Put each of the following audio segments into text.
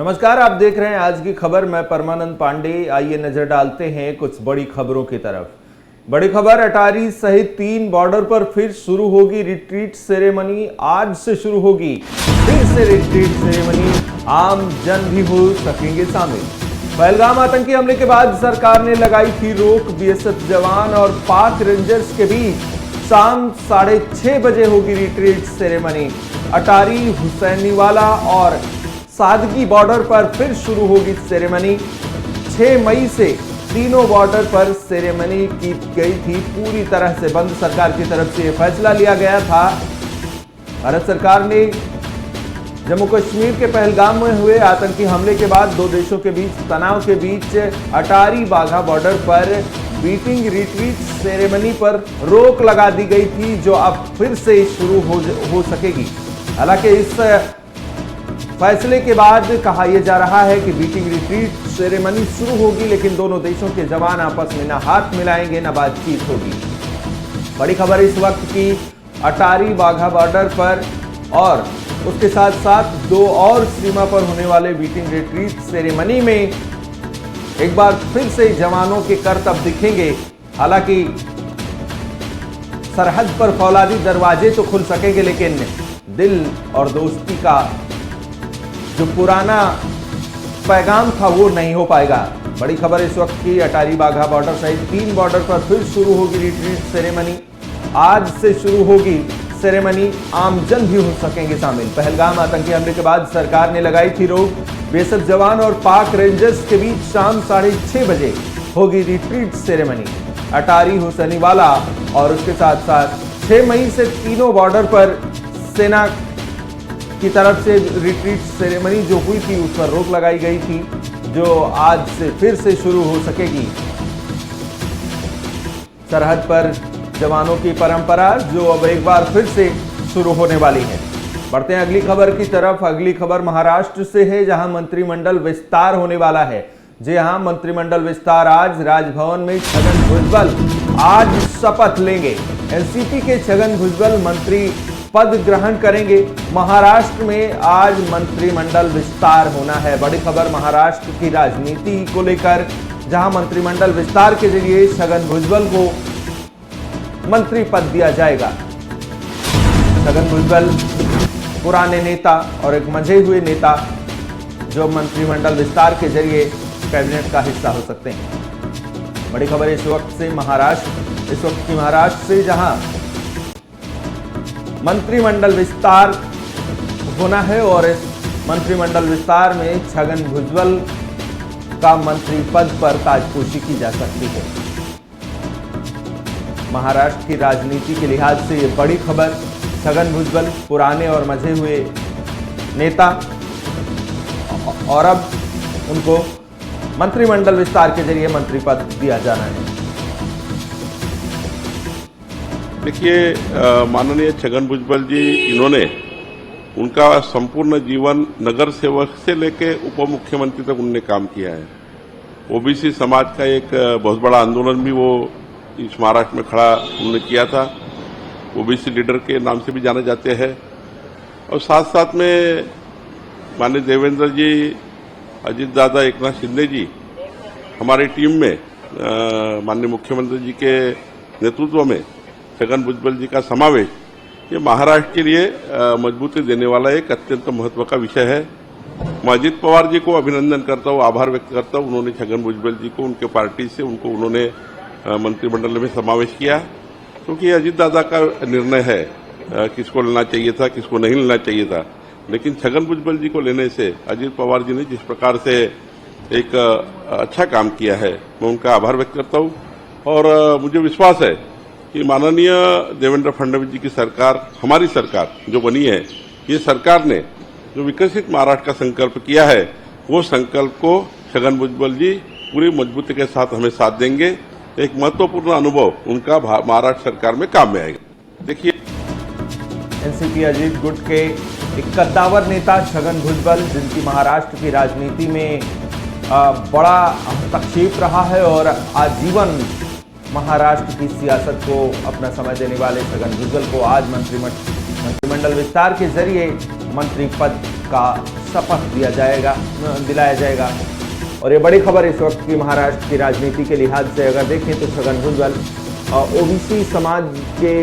नमस्कार, आप देख रहे हैं आज की खबर। मैं परमानंद पांडे। आइए नजर डालते हैं कुछ बड़ी खबरों की तरफ। बड़ी खबर, अटारी सहित 3 बॉर्डर पर फिर शुरू होगी रिट्रीट सेरेमनी। आज से शुरू होगी फिर से रिट्रीट सेरेमनी, आम जन भी हो सकेंगे शामिल। पहलगाम आतंकी हमले के बाद सरकार ने लगाई थी रोक। बीएसएफ जवान और पाक रेंजर्स के बीच शाम 6:30 बजे होगी रिट्रीट सेरेमनी। अटारी, हुसैनीवाला और सादगी बॉर्डर पर फिर शुरू होगी सेरेमनी। 6 मई से तीनों बॉर्डर पर सेरेमनी की गई थी पूरी तरह से बंद। सरकार की तरफ से यह फैसला लिया गया था। भारत सरकार ने जम्मू कश्मीर के पहलगाम में हुए आतंकी हमले के बाद दो देशों के बीच तनाव के बीच अटारी वाघा बॉर्डर पर बीटिंग रिट्रीट सेरेमनी पर रोक लगा दी गई थी, जो अब फिर से शुरू हो सकेगी। हालांकि इस फैसले के बाद कहा यह जा रहा है कि बीटिंग रिट्रीट सेरेमनी शुरू होगी, लेकिन दोनों देशों के जवान आपस में ना हाथ मिलाएंगे ना बातचीत होगी। बड़ी खबर इस वक्त की अटारी वाघा बॉर्डर पर और उसके साथ साथ 2 और सीमा पर होने वाले बीटिंग रिट्रीट सेरेमनी में एक बार फिर से जवानों के करतब दिखेंगे। हालांकि सरहद पर फौलादी दरवाजे तो खुल सकेंगे, लेकिन दिल और दोस्ती का जो पुराना पैगाम था वो नहीं हो पाएगा। बड़ी खबर इस वक्त की अटारी वाघा बॉर्डर सहित 3 बॉर्डर पर फिर शुरू होगी रिट्रीट सेरेमनी। आज से शुरू होगी सेरेमनी, आम जन भी हो सकेंगे शामिल। पहलगाम आतंकी हमले के बाद सरकार ने लगाई थी रोक। बीएसएफ जवान और पाक रेंजर्स के बीच शाम 6:30 बजे होगी रिट्रीट सेरेमनी। अटारी, हुसैनीवाला और उसके साथ साथ 6 मई से तीनों बॉर्डर पर सेना की तरफ से रिट्रीट सेरेमनी जो हुई थी उस पर रोक लगाई गई थी, जो आज से फिर से शुरू हो सकेगी। सरहद पर जवानों की परंपरा जो अब एक बार फिर से शुरू होने वाली है। बढ़ते हैं अगली खबर की तरफ। अगली खबर महाराष्ट्र से है, जहां मंत्रिमंडल विस्तार होने वाला है। जी हां, मंत्रिमंडल विस्तार आज राजभवन में छगन भुजबल आज शपथ लेंगे। एनसीपी के छगन भुजबल मंत्री पद ग्रहण करेंगे। महाराष्ट्र में आज मंत्रिमंडल विस्तार होना है। बड़ी खबर महाराष्ट्र की राजनीति को लेकर, जहां मंत्रिमंडल विस्तार के जरिए छगन भुजबल को मंत्री पद दिया जाएगा। छगन भुजबल पुराने नेता और एक मंझे हुए नेता जो मंत्रिमंडल विस्तार के जरिए कैबिनेट का हिस्सा हो सकते हैं। बड़ी खबर इस वक्त की महाराष्ट्र से, जहां मंत्रिमंडल विस्तार होना है और इस मंत्रिमंडल विस्तार में छगन भुजबल का मंत्री पद पर ताजपोशी की जा सकती है। महाराष्ट्र की राजनीति के लिहाज से ये बड़ी खबर। छगन भुजबल पुराने और मजे हुए नेता और अब उनको मंत्रिमंडल विस्तार के जरिए मंत्री पद दिया जाना है। देखिए, माननीय छगन भुजबल जी, इन्होंने उनका संपूर्ण जीवन नगर सेवक से लेके उप मुख्यमंत्री तक उन्होंने काम किया है। ओबीसी समाज का एक बहुत बड़ा आंदोलन भी वो इस महाराष्ट्र में खड़ा उन्होंने किया था। ओबीसी लीडर के नाम से भी जाने जाते हैं। और साथ साथ में माननीय देवेंद्र जी, अजीत दादा, एकनाथ शिंदे जी, हमारी टीम में माननीय मुख्यमंत्री जी के नेतृत्व में छगन भुजबल जी का समावेश ये महाराष्ट्र के लिए मजबूती देने वाला एक अत्यंत महत्व का विषय है। मैं अजित पवार जी को अभिनंदन करता हूँ, आभार व्यक्त करता हूँ। उन्होंने छगन भुजबल जी को उनके पार्टी से उन्होंने मंत्रिमंडल में समावेश किया, क्योंकि अजित दादा का निर्णय है किसको लेना चाहिए था, किसको नहीं लेना चाहिए था। लेकिन छगन भुजबल जी को लेने से अजित पवार जी ने जिस प्रकार से एक अच्छा काम किया है, मैं उनका आभार व्यक्त करता हूँ। और मुझे विश्वास है कि माननीय देवेंद्र फडणवीस जी की सरकार, हमारी सरकार जो बनी है, ये सरकार ने जो विकसित महाराष्ट्र का संकल्प किया है, वो संकल्प को छगन भुजबल जी पूरी मजबूती के साथ हमें साथ देंगे। एक महत्वपूर्ण अनुभव उनका महाराष्ट्र सरकार में काम में आएगा। देखिए, एनसीपी अजीत गुट के एक कद्दावर नेता छगन भुजबल, जिनकी महाराष्ट्र की राजनीति में बड़ा हस्तक्षेप रहा है और आजीवन महाराष्ट्र की सियासत को अपना समय देने वाले छगन भुजबल को आज मंत्रिमंडल विस्तार के जरिए मंत्री पद का शपथ दिलाया जाएगा। और ये बड़ी खबर इस वक्त की महाराष्ट्र की राजनीति के लिहाज से अगर देखें तो छगन भुजबल ओबीसी समाज के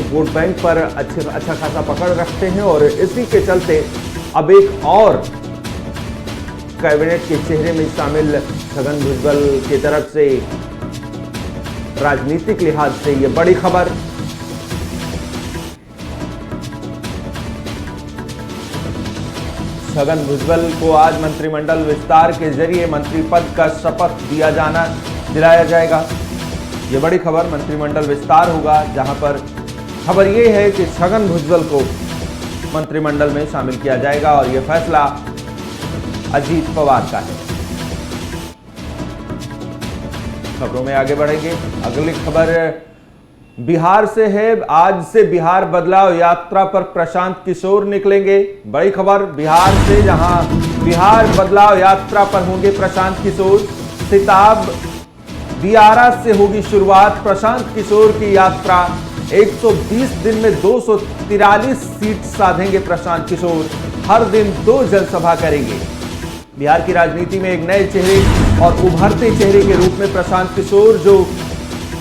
वोट बैंक पर अच्छा खासा पकड़ रखते हैं और इसी के चलते अब एक और कैबिनेट के चेहरे में शामिल छगन भुजबल की तरफ से राजनीतिक लिहाज से ये बड़ी खबर। छगन भुजबल को आज मंत्रिमंडल विस्तार के जरिए मंत्री पद का शपथ दिलाया जाएगा। ये बड़ी खबर, मंत्रिमंडल विस्तार होगा जहां पर खबर ये है कि छगन भुजबल को मंत्रिमंडल में शामिल किया जाएगा और यह फैसला अजीत पवार का है। खबरों में आगे बढ़ेंगे। अगली खबर बिहार से है। आज से बिहार बदलाव यात्रा पर प्रशांत किशोर निकलेंगे। बड़ी खबर बिहार से, जहां बिहार बदलाव यात्रा पर होंगे प्रशांत किशोर। सिताब दियारा से होगी शुरुआत। प्रशांत किशोर की यात्रा 120 दिन में 243 सीट साधेंगे प्रशांत किशोर। हर दिन 2 जनसभा करेंगे। बिहार की राजनीति में एक नए चेहरे और उभरते चेहरे के रूप में प्रशांत किशोर, जो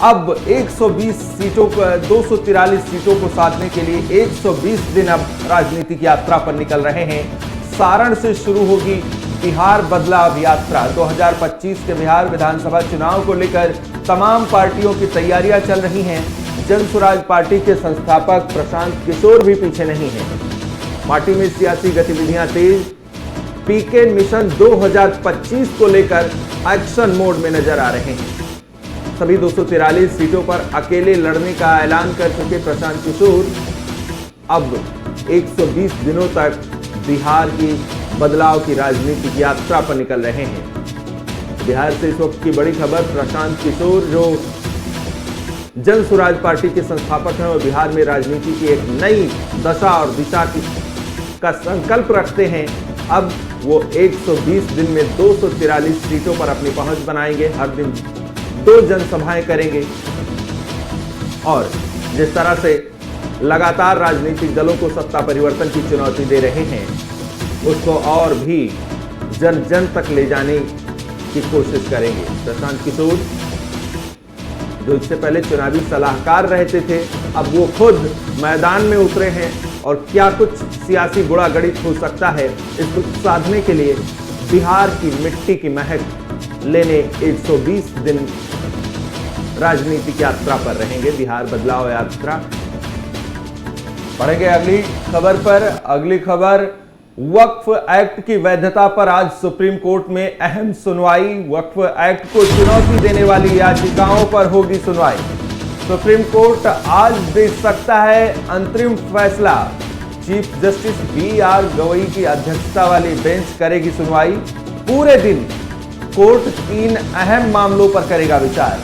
अब 243 सीटों को साधने के लिए 120 दिन अब राजनीतिक यात्रा पर निकल रहे हैं। सारण से शुरू होगी बिहार बदलाव यात्रा। 2025 के बिहार विधानसभा चुनाव को लेकर तमाम पार्टियों की तैयारियां चल रही हैं। जन स्वराज पार्टी के संस्थापक प्रशांत किशोर भी पीछे नहीं है। पार्टी में सियासी गतिविधियां तेज। पीके मिशन 2025 को लेकर एक्शन मोड में नजर आ रहे हैं। सभी 243 सीटों पर अकेले लड़ने का ऐलान कर चुके प्रशांत किशोर अब 120 दिनों तक बिहार की बदलाव की राजनीतिक यात्रा पर निकल रहे हैं। बिहार से इस वक्त की बड़ी खबर, प्रशांत किशोर जो जन स्वराज पार्टी के संस्थापक हैं और बिहार में राजनीति की एक नई दशा और दिशा का संकल्प रखते हैं, अब वो 120 दिन में 243 सीटों पर अपनी पहुंच बनाएंगे। हर दिन 2 जनसभाएं करेंगे और जिस तरह से लगातार राजनीतिक दलों को सत्ता परिवर्तन की चुनौती दे रहे हैं, उसको और भी जन जन तक ले जाने की कोशिश करेंगे। प्रशांत किशोर जो इससे पहले चुनावी सलाहकार रहते थे, अब वो खुद मैदान में उतरे हैं और क्या कुछ सियासी गुणागणित हो सकता है, इसको साधने के लिए बिहार की मिट्टी की महक लेने 120 दिन राजनीतिक यात्रा पर रहेंगे। बिहार बदलाव यात्रा। पढ़ेंगे अगली खबर पर। अगली खबर, वक्फ एक्ट की वैधता पर आज सुप्रीम कोर्ट में अहम सुनवाई। वक्फ एक्ट को चुनौती देने वाली याचिकाओं पर होगी सुनवाई। सुप्रीम कोर्ट आज दे सकता है अंतरिम फैसला। चीफ जस्टिस BR गवई की अध्यक्षता वाली बेंच करेगी सुनवाई। पूरे दिन कोर्ट 3 अहम मामलों पर करेगा विचार।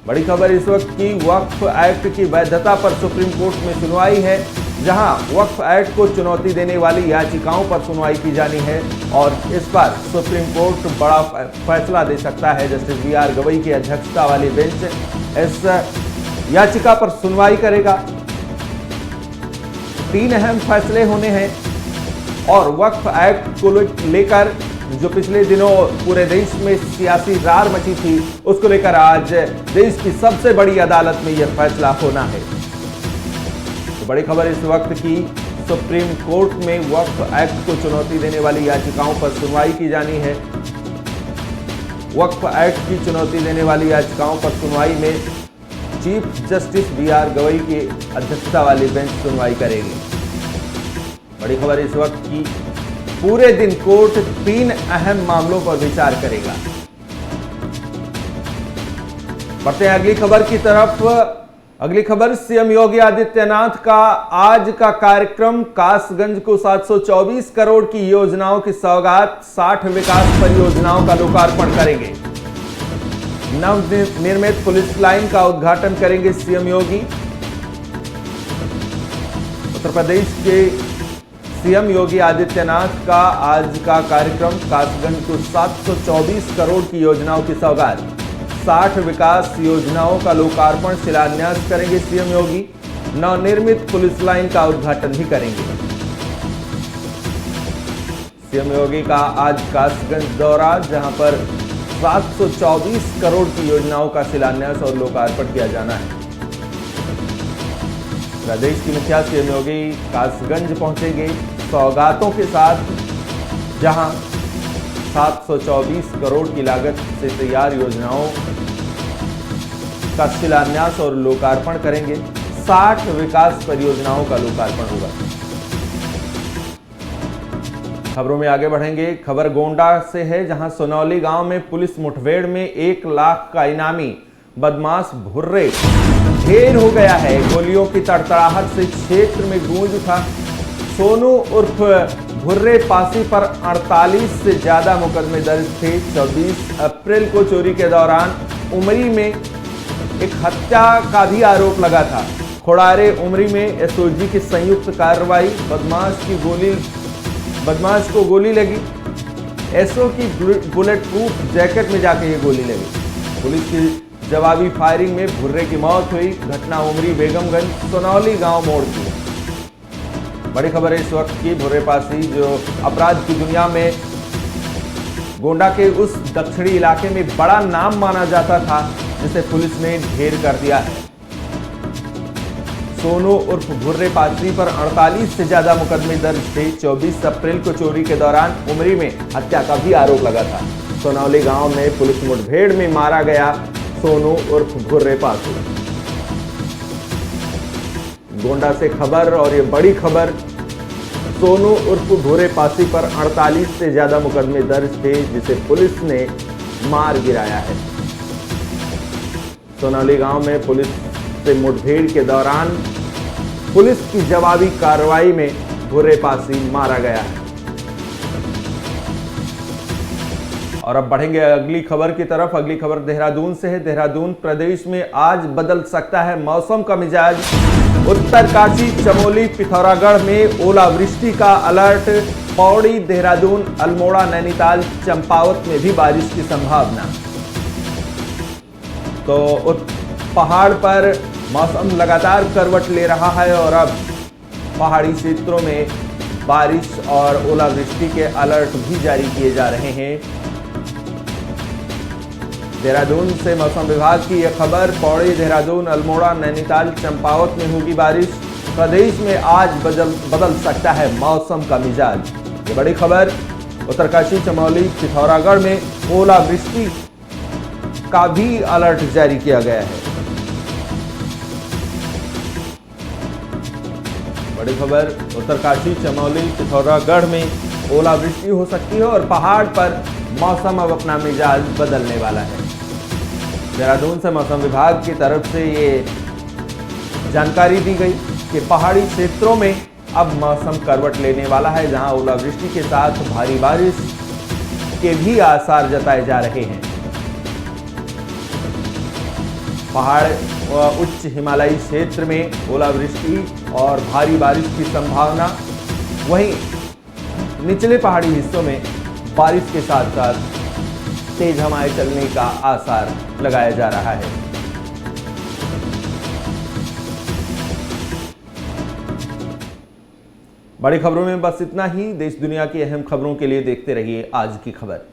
बड़ी खबर इस वक्त की, वक्फ एक्ट की वैधता पर सुप्रीम कोर्ट में सुनवाई है, जहां वक्फ एक्ट को चुनौती देने वाली याचिकाओं पर सुनवाई की जानी है और इस पर सुप्रीम कोर्ट बड़ा फैसला दे सकता है। जस्टिस BR गवई की अध्यक्षता वाली बेंच इस याचिका पर सुनवाई करेगा। 3 अहम फैसले होने हैं और वक्फ एक्ट को लेकर जो पिछले दिनों पूरे देश में सियासी रार मची थी, उसको लेकर आज देश की सबसे बड़ी अदालत में यह फैसला होना है। तो बड़ी खबर इस वक्त की, सुप्रीम कोर्ट में वक्फ एक्ट को चुनौती देने वाली याचिकाओं पर सुनवाई की जानी है। वक्फ एक्ट की चुनौती देने वाली याचिकाओं पर सुनवाई में चीफ जस्टिस BR गवई की अध्यक्षता वाली बेंच सुनवाई करेगी। बड़ी खबर इस वक्त की, पूरे दिन कोर्ट 3 अहम मामलों पर विचार करेगा। बढ़ते हैं अगली खबर की तरफ। अगली खबर, सीएम योगी आदित्यनाथ का आज का कार्यक्रम, कासगंज को 724 करोड़ की योजनाओं की सौगात, 60 विकास परियोजनाओं का लोकार्पण करेंगे। नवनिर्मित पुलिस लाइन का उद्घाटन करेंगे सीएम योगी। उत्तर प्रदेश के सीएम योगी आदित्यनाथ का आज का कार्यक्रम, कासगंज को 724 करोड़ की योजनाओं की सौगात, 60 विकास योजनाओं का लोकार्पण शिलान्यास करेंगे सीएम योगी। नवनिर्मित पुलिस लाइन का उद्घाटन भी करेंगे। सीएम योगी का आज कासगंज दौरा, जहां पर 724 करोड़ की योजनाओं का शिलान्यास और लोकार्पण किया जाना है। प्रदेश की मुखिया सीएम योगी कासगंज पहुंचेंगे सौगातों के साथ, जहां 724 करोड़ की लागत से तैयार योजनाओं का शिलान्यास और लोकार्पण करेंगे। 60 विकास परियोजनाओं का लोकार्पण होगा। खबरों में आगे बढ़ेंगे। खबर गोंडा से है, जहां सोनौली गांव में पुलिस मुठभेड़ में 1 लाख का इनामी बदमाश भुर्रे ढेर हो गया है। गोलियों की तड़तड़ाहट से क्षेत्र में गूंज उठा। सोनू उर्फ भुर्रे पासी पर 48 से ज्यादा मुकदमे दर्ज थे। 24 अप्रैल को चोरी के दौरान उमरी में एक हत्या का भी आरोप लगा था। खोड़ारे उमरी में एसओजी की संयुक्त कार्रवाई, बदमाश को गोली लगी। एसओ की बुलेट प्रूफ जैकेट में जाके ये गोली लगी। पुलिस की जवाबी फायरिंग में भुर्रे की मौत हुई। घटना उमरी बेगमगंज सोनौली गांव मोड़ की है। बड़ी खबर है इस वक्त की। भुर्रे पासी जो अपराध की दुनिया में गोंडा के उस दक्षिणी इलाके में बड़ा नाम माना जाता था, जिसे पुलिस ने ढेर कर दिया है। सोनू उर्फ भुर्रे पासी पर 48 से ज्यादा मुकदमे दर्ज थे। 24 अप्रैल को चोरी के दौरान उमरी में हत्या का भी आरोप लगा था। सोनौली गांव में पुलिस मुठभेड़ में मारा गया सोनू उर्फ भुर्रे पासी। गोंडा से खबर, और ये बड़ी खबर, सोनू उर्फ भुर्रे पासी पर 48 से ज्यादा मुकदमे दर्ज थे, जिसे पुलिस ने मार गिराया है। सोनौली गांव में पुलिस से मुठभेड़ के दौरान पुलिस की जवाबी कार्रवाई में भुर्रे पासी मारा गया है। और अब बढ़ेंगे अगली खबर की तरफ। अगली खबर देहरादून से है। देहरादून प्रदेश में आज बदल सकता है मौसम का मिजाज। उत्तरकाशी, चमोली, पिथौरागढ़ में ओलावृष्टि का अलर्ट। पौड़ी, देहरादून, अल्मोड़ा, नैनीताल, चंपावत में भी बारिश की संभावना। तो पहाड़ पर मौसम लगातार करवट ले रहा है और अब पहाड़ी क्षेत्रों में बारिश और ओलावृष्टि के अलर्ट भी जारी किए जा रहे हैं। देहरादून से मौसम विभाग की यह खबर। पौड़ी, देहरादून, अल्मोड़ा, नैनीताल, चंपावत में होगी बारिश। प्रदेश में आज बदल सकता है मौसम का मिजाज। ये बड़ी खबर। उत्तरकाशी, चमोली, पिथौरागढ़ में ओलावृष्टि का भी अलर्ट जारी किया गया है। बड़ी खबर। उत्तरकाशी, चमोली, पिथौरागढ़ में ओलावृष्टि हो सकती है और पहाड़ पर मौसम अब अपना मिजाज बदलने वाला है। देहरादून से मौसम विभाग की तरफ से ये जानकारी दी गई कि पहाड़ी क्षेत्रों में अब मौसम करवट लेने वाला है, जहां ओलावृष्टि के साथ भारी बारिश के भी आसार जताए जा रहे हैं। पहाड़ व उच्च हिमालयी क्षेत्र में ओलावृष्टि और भारी बारिश की संभावना, वहीं निचले पहाड़ी हिस्सों में बारिश के साथ साथ तेज हवाएं चलने का आसार लगाया जा रहा है। बड़ी खबरों में बस इतना ही। देश दुनिया की अहम खबरों के लिए देखते रहिए आज की खबर।